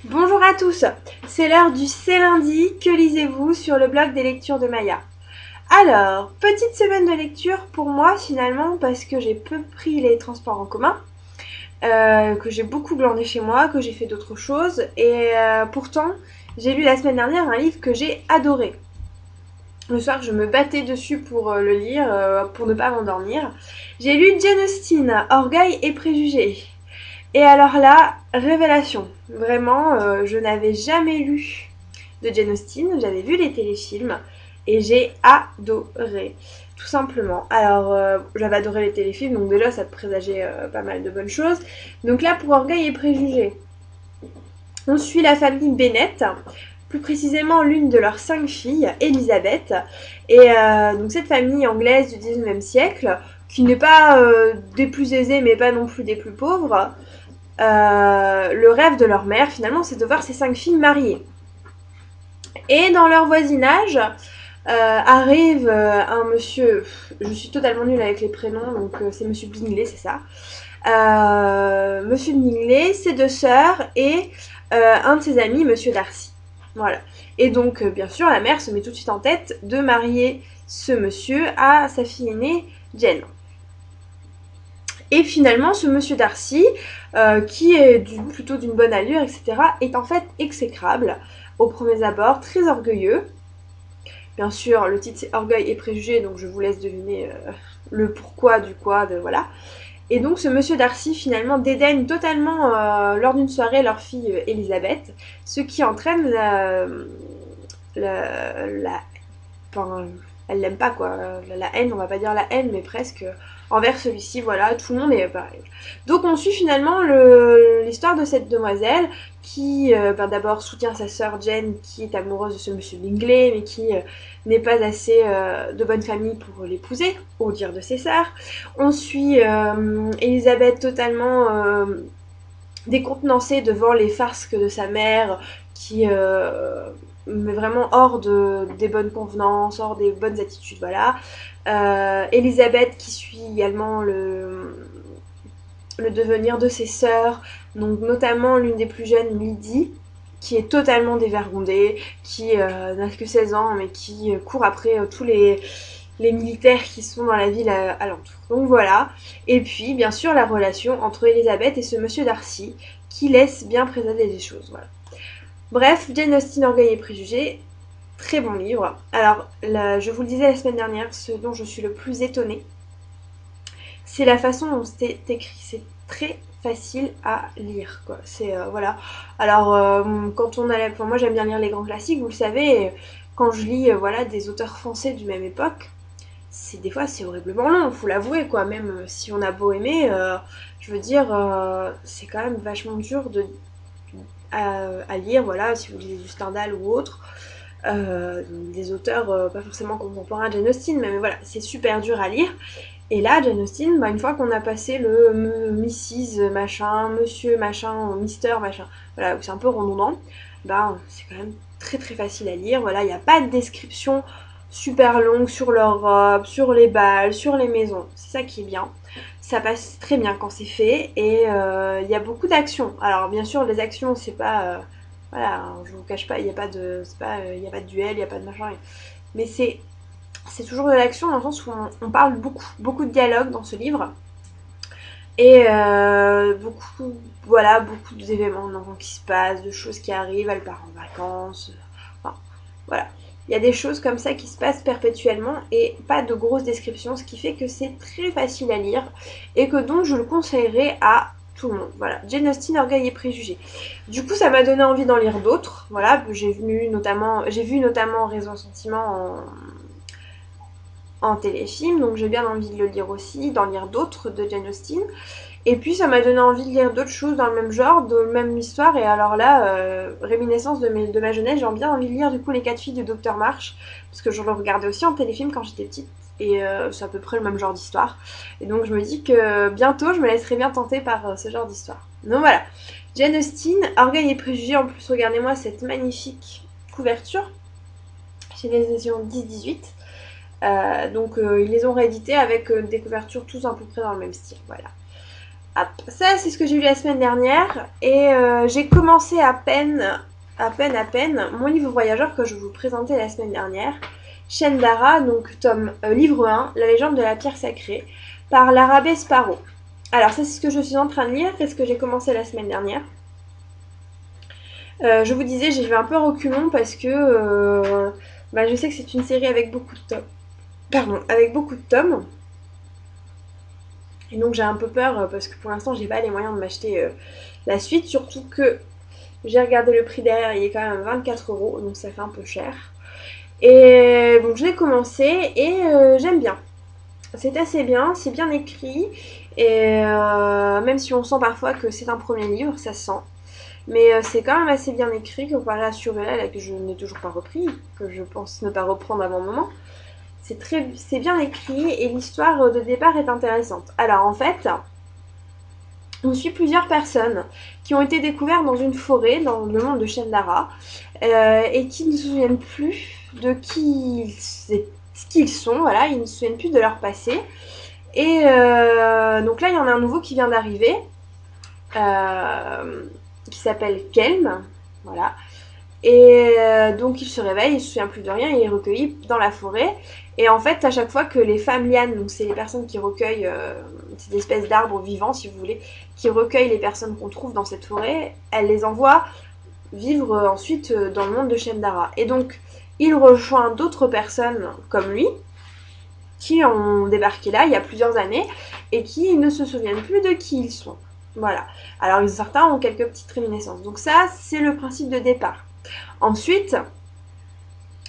Bonjour à tous, c'est l'heure du C'est lundi, que lisez-vous sur le blog des lectures de Maya. Alors, petite semaine de lecture pour moi finalement parce que j'ai peu pris les transports en commun, que j'ai beaucoup glandé chez moi, que j'ai fait d'autres choses et pourtant j'ai lu la semaine dernière un livre que j'ai adoré. Le soir, je me battais dessus pour le lire, pour ne pas m'endormir. J'ai lu Jane Austen, Orgueil et préjugés. Et alors là, révélation. Vraiment, je n'avais jamais lu de Jane Austen, j'avais vu les téléfilms et j'ai adoré. Tout simplement. Alors, j'avais adoré les téléfilms, donc déjà ça présageait pas mal de bonnes choses. Donc là, pour Orgueil et Préjugés, on suit la famille Bennett, plus précisément l'une de leurs 5 filles, Elisabeth. Et donc cette famille anglaise du 19e siècle, qui n'est pas des plus aisées mais pas non plus des plus pauvres, le rêve de leur mère, finalement, c'est de voir ces 5 filles mariées. Et dans leur voisinage, arrive un monsieur, je suis totalement nulle avec les prénoms, donc c'est monsieur Bingley, c'est ça. Monsieur Bingley, ses 2 sœurs et un de ses amis, monsieur Darcy. Voilà. Et donc, bien sûr, la mère se met tout de suite en tête de marier ce monsieur à sa fille aînée, Jane. Et finalement, ce monsieur Darcy, qui est plutôt d'une bonne allure, etc., est en fait exécrable au premier abord, très orgueilleux. Bien sûr, le titre c'est Orgueil et préjugés, donc je vous laisse deviner le pourquoi du quoi, voilà. Et donc ce monsieur Darcy finalement dédaigne totalement lors d'une soirée leur fille Elisabeth, ce qui entraîne la enfin, elle l'aime pas quoi, la haine, on va pas dire la haine, mais presque envers celui-ci, voilà, tout le monde est pareil. Donc on suit finalement l'histoire de cette demoiselle qui d'abord soutient sa sœur Jane qui est amoureuse de ce monsieur Bingley, mais qui n'est pas assez de bonne famille pour l'épouser, au dire de ses sœurs. On suit Elisabeth totalement décontenancée devant les farces de sa mère qui mais vraiment hors des bonnes convenances, hors des bonnes attitudes, voilà. Elisabeth qui suit également le devenir de ses sœurs, donc notamment l'une des plus jeunes, Lydie, qui est totalement dévergondée, qui n'a que 16 ans, mais qui court après tous les militaires qui sont dans la ville alentour. Donc voilà. Et puis, bien sûr, la relation entre Elisabeth et ce monsieur Darcy, qui laisse bien présager des choses. Voilà. Bref, Jane Austen, Orgueil et Préjugés, très bon livre. Alors, je vous le disais la semaine dernière, ce dont je suis le plus étonnée, c'est la façon dont c'est écrit. C'est très facile à lire, quoi. C'est, voilà. Alors, quand on a... Enfin, moi, j'aime bien lire les grands classiques, vous le savez. Quand je lis, voilà, des auteurs français du même époque, des fois c'est horriblement long, faut l'avouer quoi, même si on a beau aimer, je veux dire, c'est quand même vachement dur à lire, voilà, si vous lisez du Stendhal ou autre, des auteurs pas forcément contemporains à Jane Austen, mais voilà, c'est super dur à lire. Et là, Jane Austen, une fois qu'on a passé le Mrs. machin, monsieur machin, Mister machin, voilà, c'est un peu redondant, c'est quand même très très facile à lire, voilà, il n'y a pas de description super longue sur leur robe, sur les balles, sur les maisons, c'est ça qui est bien. Ça passe très bien quand c'est fait et il y a beaucoup d'actions. Alors bien sûr, les actions, c'est pas... voilà, hein, je vous cache pas, il n'y a pas de... il y a pas de duel, il n'y a pas de machin, mais c'est toujours de l'action dans le sens où on parle beaucoup de dialogues dans ce livre. Et beaucoup d'événements qui se passent, de choses qui arrivent, elle part en vacances. Enfin, voilà. Il y a des choses comme ça qui se passent perpétuellement et pas de grosses descriptions, ce qui fait que c'est très facile à lire et que donc je le conseillerais à tout le monde. Voilà, Jane Austen, Orgueil et Préjugés. Du coup, ça m'a donné envie d'en lire d'autres. Voilà, j'ai vu notamment Raison Sentiment en téléfilm, donc j'ai bien envie de le lire aussi, d'en lire d'autres de Jane Austen. Et puis ça m'a donné envie de lire d'autres choses dans le même genre, de la même histoire, et alors là, réminiscence de ma jeunesse, j'ai bien envie de lire du coup Les 4 filles du Docteur March, parce que je le regardais aussi en téléfilm quand j'étais petite, et c'est à peu près le même genre d'histoire. Et donc je me dis que bientôt je me laisserai bien tenter par ce genre d'histoire. Donc voilà, Jane Austen, Orgueil et Préjugés, en plus regardez-moi cette magnifique couverture, chez les éditions 10-18. Donc ils les ont réédités avec des couvertures tous à peu près dans le même style, voilà. Hop, ça c'est ce que j'ai lu la semaine dernière et j'ai commencé à peine mon livre voyageur que je vous présentais la semaine dernière, Shendara, donc livre 1, La légende de la pierre sacrée, par l'Arabée Sparrow. Alors ça c'est ce que je suis en train de lire, c'est ce que j'ai commencé la semaine dernière. Je vous disais, j'ai vu un peu reculons parce que je sais que c'est une série avec beaucoup de tomes. Pardon, avec beaucoup de tomes. Et donc j'ai un peu peur parce que pour l'instant j'ai pas les moyens de m'acheter la suite, surtout que j'ai regardé le prix derrière, il est quand même 24 €, donc ça fait un peu cher. Et donc je l'ai commencé et j'aime bien. C'est assez bien, c'est bien écrit, et même si on sent parfois que c'est un premier livre, ça se sent. Mais c'est quand même assez bien écrit comparé à Surella, que je n'ai toujours pas repris, que je pense ne pas reprendre avant un moment. C'est bien écrit et l'histoire de départ est intéressante. Alors en fait, on suit plusieurs personnes qui ont été découvertes dans une forêt, dans le monde de Shendara, et qui ne se souviennent plus de qui ils sont, voilà, ils ne se souviennent plus de leur passé. Et donc là, il y en a un nouveau qui vient d'arriver, qui s'appelle Kelm, voilà. Et donc il se réveille, il se souvient plus de rien, il est recueilli dans la forêt. Et en fait, à chaque fois que les femmes lianes, donc c'est les personnes qui recueillent, c'est des espèces d'arbres vivants si vous voulez, qui recueillent les personnes qu'on trouve dans cette forêt, elles les envoient vivre ensuite dans le monde de Shendara. Et donc il rejoint d'autres personnes comme lui, qui ont débarqué là il y a plusieurs années, et qui ne se souviennent plus de qui ils sont. Voilà. Alors certains ont quelques petites réminiscences. Donc ça, c'est le principe de départ. Ensuite,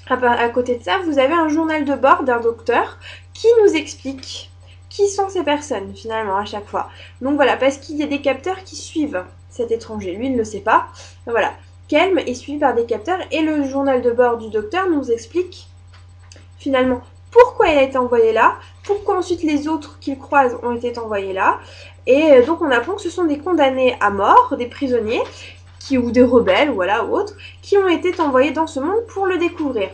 à côté de ça, vous avez un journal de bord d'un docteur qui nous explique qui sont ces personnes finalement à chaque fois. Donc voilà, parce qu'il y a des capteurs qui suivent cet étranger. Lui, il ne le sait pas. Voilà. Kelm est suivi par des capteurs et le journal de bord du docteur nous explique finalement pourquoi il a été envoyé là, pourquoi ensuite les autres qu'il croise ont été envoyés là. Et donc on apprend que ce sont des condamnés à mort, des prisonniers, ou des rebelles, voilà, ou autres, qui ont été envoyés dans ce monde pour le découvrir.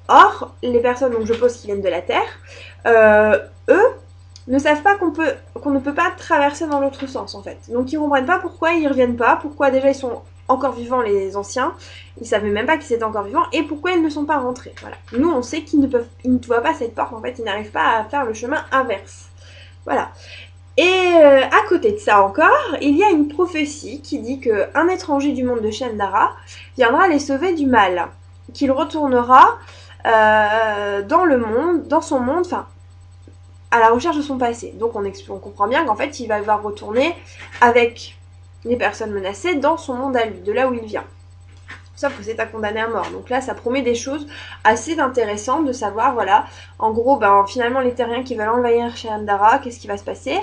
Or, les personnes, donc je suppose qui viennent de la Terre, eux, ne savent pas qu'on ne peut pas traverser dans l'autre sens, en fait. Donc ils ne comprennent pas pourquoi ils ne reviennent pas, pourquoi déjà ils sont encore vivants, les anciens, ils ne savaient même pas qu'ils étaient encore vivants, et pourquoi ils ne sont pas rentrés. Voilà. Nous, on sait qu'ils ne voient pas cette porte, en fait, ils n'arrivent pas à faire le chemin inverse. Voilà. Et à côté de ça encore, il y a une prophétie qui dit qu'un étranger du monde de Shendara viendra les sauver du mal, qu'il retournera dans son monde, enfin, à la recherche de son passé. Donc on comprend bien qu'en fait, il va devoir retourner avec les personnes menacées dans son monde à lui, de là où il vient. Sauf que c'est un condamné à mort. Donc là, ça promet des choses assez intéressantes de savoir, voilà, en gros, finalement, les terriens qui veulent envahir Shendara, qu'est-ce qui va se passer?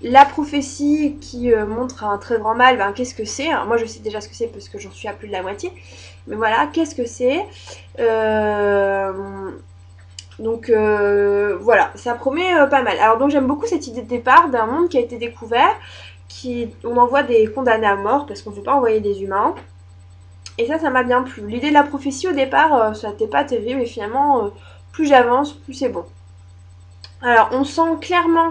La prophétie qui montre un très grand mal, qu'est-ce que c'est? Moi, je sais déjà ce que c'est parce que j'en suis à plus de la moitié. Mais voilà, qu'est-ce que c'est? Donc voilà, ça promet pas mal. Alors donc j'aime beaucoup cette idée de départ d'un monde qui a été découvert, on envoie des condamnés à mort parce qu'on ne peut pas envoyer des humains. Et ça m'a bien plu. L'idée de la prophétie au départ, ça n'était pas terrible, mais finalement, plus j'avance, plus c'est bon. Alors, on sent clairement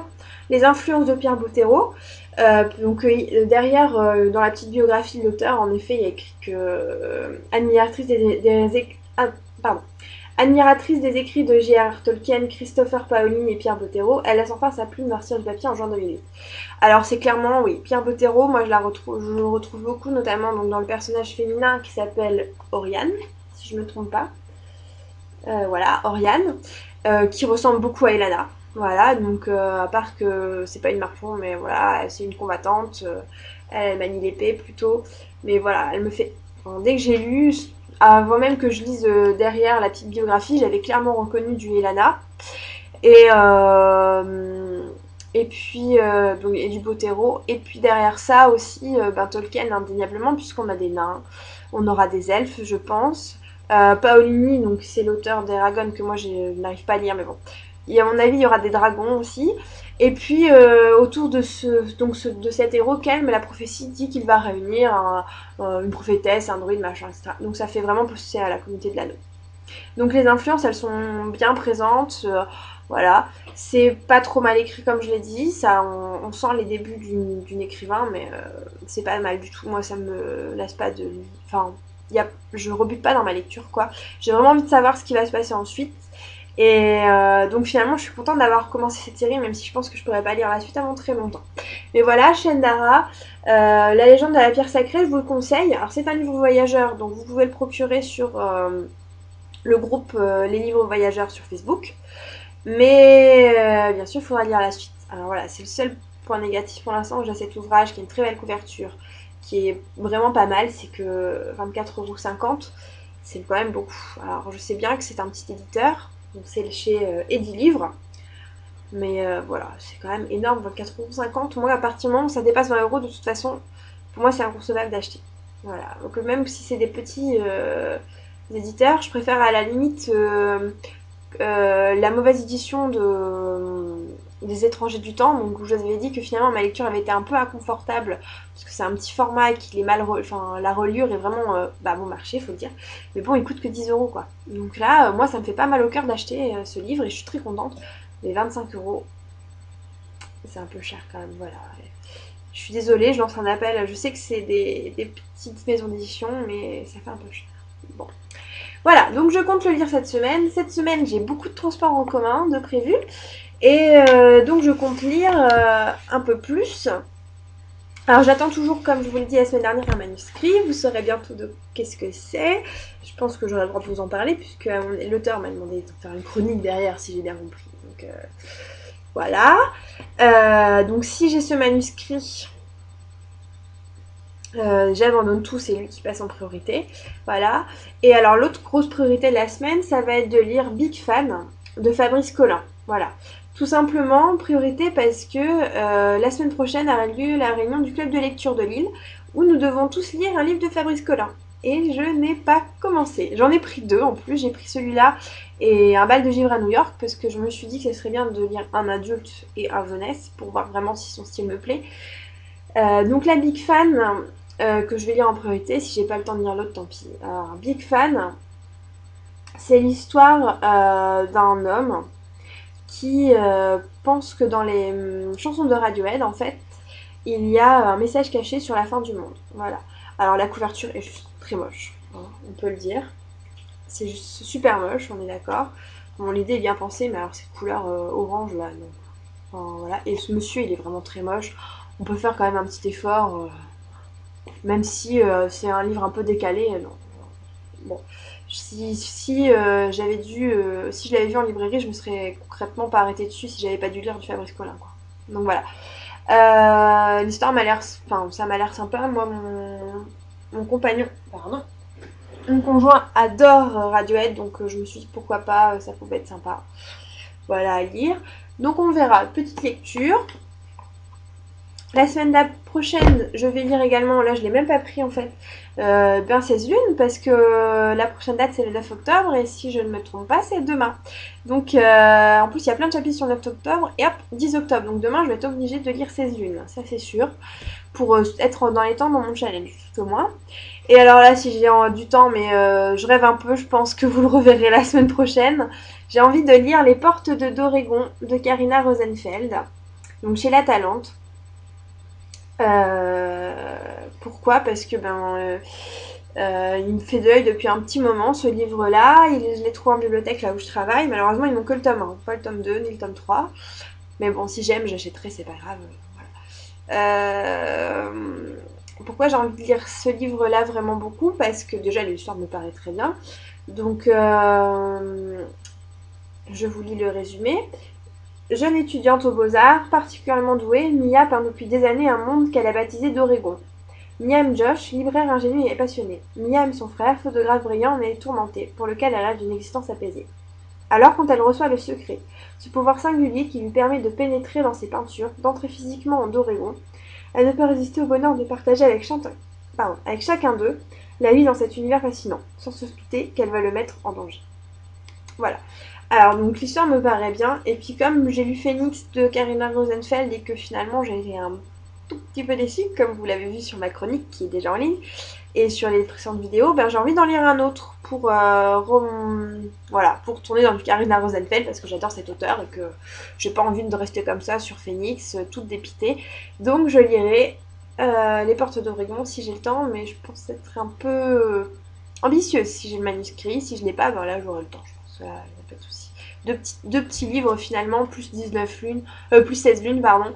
les influences de Pierre Bottero. Derrière, dans la petite biographie de l'auteur, en effet, il y a écrit que admiratrice des écrits de J.R.R. Tolkien, Christopher Paolini et Pierre Bottero, elle laisse enfin sa plume noircir du papier en juin 2008. Alors c'est clairement, oui, Pierre Bottero, moi je le retrouve beaucoup, notamment donc, dans le personnage féminin qui s'appelle Oriane, si je ne me trompe pas. Voilà, Oriane, qui ressemble beaucoup à Elana. Voilà, donc à part que c'est pas une marchande, mais voilà, c'est une combattante, elle manie l'épée plutôt, mais voilà, elle me fait... Enfin, dès que j'ai lu, avant même que je lise derrière la petite biographie, j'avais clairement reconnu du Elana. Et puis et du Bottero. Et puis derrière ça aussi, Tolkien indéniablement, puisqu'on a des nains, on aura des elfes, je pense. Paolini, donc c'est l'auteur d'Eragon que moi je n'arrive pas à lire, mais bon. Et à mon avis, il y aura des dragons aussi. Et puis, autour de cet héros, Kelm, la prophétie dit qu'il va réunir une prophétesse, un druide, machin, etc. Donc ça fait vraiment penser à la communauté de l'anneau. Donc les influences, elles sont bien présentes. Voilà, c'est pas trop mal écrit comme je l'ai dit, ça on sent les débuts d'une écrivain, mais c'est pas mal du tout. Moi ça me lasse pas de... Enfin, je rebute pas dans ma lecture quoi. J'ai vraiment envie de savoir ce qui va se passer ensuite. Et donc finalement je suis contente d'avoir commencé cette série, même si je pense que je pourrais pas lire la suite avant très longtemps. Mais voilà, Shendara, la légende de la pierre sacrée, je vous le conseille. Alors c'est un livre voyageur, donc vous pouvez le procurer sur le groupe Les Livres Voyageurs sur Facebook. Mais bien sûr il faudra lire la suite. Alors voilà, c'est le seul point négatif pour l'instant. J'ai cet ouvrage qui a une très belle couverture, qui est vraiment pas mal, c'est que 24,50 €, c'est quand même beaucoup. Alors je sais bien que c'est un petit éditeur, donc c'est chez Edilivre, mais voilà, c'est quand même énorme, 24,50 €. Moi, à partir du moment où ça dépasse 20 €, de toute façon, pour moi, c'est inconcevable d'acheter. Voilà, donc même si c'est des petits éditeurs, je préfère à la limite la mauvaise édition des étrangers du temps, donc où je vous avais dit que finalement ma lecture avait été un peu inconfortable parce que c'est un petit format et qu'il est mal enfin la reliure est vraiment bon marché, faut le dire, mais bon, il coûte que 10 € quoi. Donc là moi ça me fait pas mal au cœur d'acheter ce livre et je suis très contente. Mais 25 €, c'est un peu cher quand même, voilà. Je suis désolée, je lance un appel, je sais que c'est des petites maisons d'édition, mais ça fait un peu cher. Bon. Voilà, donc je compte le lire cette semaine. Cette semaine, j'ai beaucoup de transports en commun de prévu. Et donc je compte lire un peu plus. Alors j'attends toujours, comme je vous l'ai dit la semaine dernière, un manuscrit. Vous saurez bientôt de qu'est-ce que c'est. Je pense que j'aurai le droit de vous en parler, puisque l'auteur m'a demandé de faire une chronique derrière, si j'ai bien compris. Donc voilà. Donc si j'ai ce manuscrit, j'abandonne tout, c'est lui qui passe en priorité. Voilà. Et alors l'autre grosse priorité de la semaine, ça va être de lire Big Fan de Fabrice Collin. Voilà. Tout simplement, priorité parce que la semaine prochaine aura lieu la réunion du club de lecture de Lille, où nous devons tous lire un livre de Fabrice Collin. Et je n'ai pas commencé. J'en ai pris 2 en plus. J'ai pris celui-là et un bal de givre à New York, parce que je me suis dit que ce serait bien de lire un adulte et un jeunesse, pour voir vraiment si son style me plaît. Donc la Big Fan, que je vais lire en priorité, si j'ai pas le temps de lire l'autre, tant pis. Alors, Big Fan, c'est l'histoire d'un homme qui pense que dans les chansons de Radiohead, en fait, il y a un message caché sur la fin du monde. Voilà. Alors la couverture est juste très moche, hein, on peut le dire. C'est juste super moche, on est d'accord. Bon, l'idée est bien pensée, mais alors cette couleur orange là, non. Enfin, voilà. Et ce monsieur, il est vraiment très moche. On peut faire quand même un petit effort, même si c'est un livre un peu décalé, non. Bon, si j'avais dû, si je l'avais vu en librairie, je me serais concrètement pas arrêtée dessus si j'avais pas dû lire du Fabrice Collin, quoi. Donc voilà. L'histoire m'a l'air, enfin ça m'a l'air sympa. Moi, mon compagnon, pardon, mon conjoint adore Radiohead, donc je me suis dit pourquoi pas, ça pouvait être sympa. Voilà à lire. Donc on verra. Petite lecture. La semaine prochaine, je vais lire également, là je l'ai même pas pris en fait, bien 16 lunes, parce que la prochaine date c'est le 9 octobre, et si je ne me trompe pas, c'est demain. Donc en plus il y a plein de chapitres sur le 9 octobre, et hop, 10 octobre. Donc demain je vais être obligée de lire 16 lunes, ça c'est sûr, pour être dans les temps dans mon challenge, tout au moins. Et alors là, si j'ai du temps, mais je rêve un peu, je pense que vous le reverrez la semaine prochaine, j'ai envie de lire Les Portes d'Oregon de Karina Rosenfeld, donc chez La Talente. Pourquoi? Parce que il me fait de l'œil depuis un petit moment ce livre-là. Je l'ai trouvé en bibliothèque là où je travaille. Malheureusement, ils n'ont que le tome 1, pas le tome 2 ni le tome 3. Mais bon, si j'aime, j'achèterai, c'est pas grave. Voilà. Pourquoi j'ai envie de lire ce livre-là vraiment beaucoup? Parce que déjà, l'histoire me paraît très bien. Donc, je vous lis le résumé. Jeune étudiante aux Beaux-Arts, particulièrement douée, Mia peint depuis des années un monde qu'elle a baptisé d'Oregon. Mia aime Josh, libraire ingénu et passionné. Mia aime son frère, photographe brillant mais tourmenté, pour lequel elle rêve d'une existence apaisée. Alors quand elle reçoit le secret, ce pouvoir singulier qui lui permet de pénétrer dans ses peintures, d'entrer physiquement en Oregon, elle ne peut résister au bonheur de partager avec chacun d'eux la vie dans cet univers fascinant, sans se douter qu'elle va le mettre en danger. Voilà. Alors, donc l'histoire me paraît bien. Et puis, comme j'ai lu Phoenix de Karina Rosenfeld et que finalement j'ai un tout petit peu déçue, comme vous l'avez vu sur ma chronique qui est déjà en ligne. Et sur les précédentes vidéos, j'ai envie d'en lire un autre pour, voilà, pour tourner dans le Karina Rosenfeld parce que j'adore cet auteur et que j'ai pas envie de rester comme ça sur Phoenix, toute dépitée. Donc je lirai Les Portes d'Oregon si j'ai le temps, mais je pense être un peu ambitieuse si j'ai le manuscrit. Si je l'ai pas, là j'aurai le temps, je pense. Là, y a pas de souci. Deux petits livres finalement, plus 19 lunes, plus 16 lunes, pardon.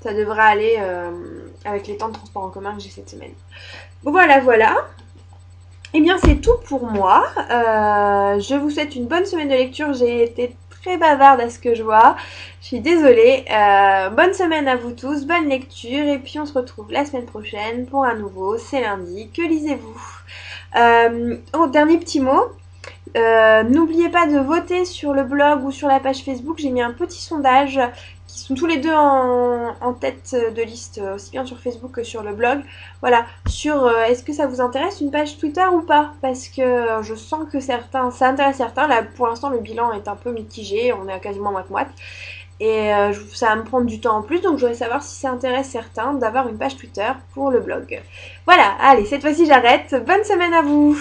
Ça devrait aller avec les temps de transport en commun que j'ai cette semaine. Voilà, voilà. Et bien c'est tout pour moi. Je vous souhaite une bonne semaine de lecture. J'ai été très bavarde à ce que je vois. Je suis désolée. Bonne semaine à vous tous, bonne lecture. Et puis on se retrouve la semaine prochaine pour un nouveau C'est lundi. Que lisez-vous? Dernier petit mot. N'oubliez pas de voter sur le blog ou sur la page Facebook. J'ai mis un petit sondage qui sont tous les deux en tête de liste, aussi bien sur Facebook que sur le blog. Voilà, sur est-ce que ça vous intéresse une page Twitter ou pas? Parce que je sens que ça intéresse certains. Là, pour l'instant, le bilan est un peu mitigé. On est à quasiment moite-moite. Et ça va me prendre du temps en plus, donc je voudrais savoir si ça intéresse certains d'avoir une page Twitter pour le blog. Voilà, allez, cette fois-ci j'arrête. Bonne semaine à vous!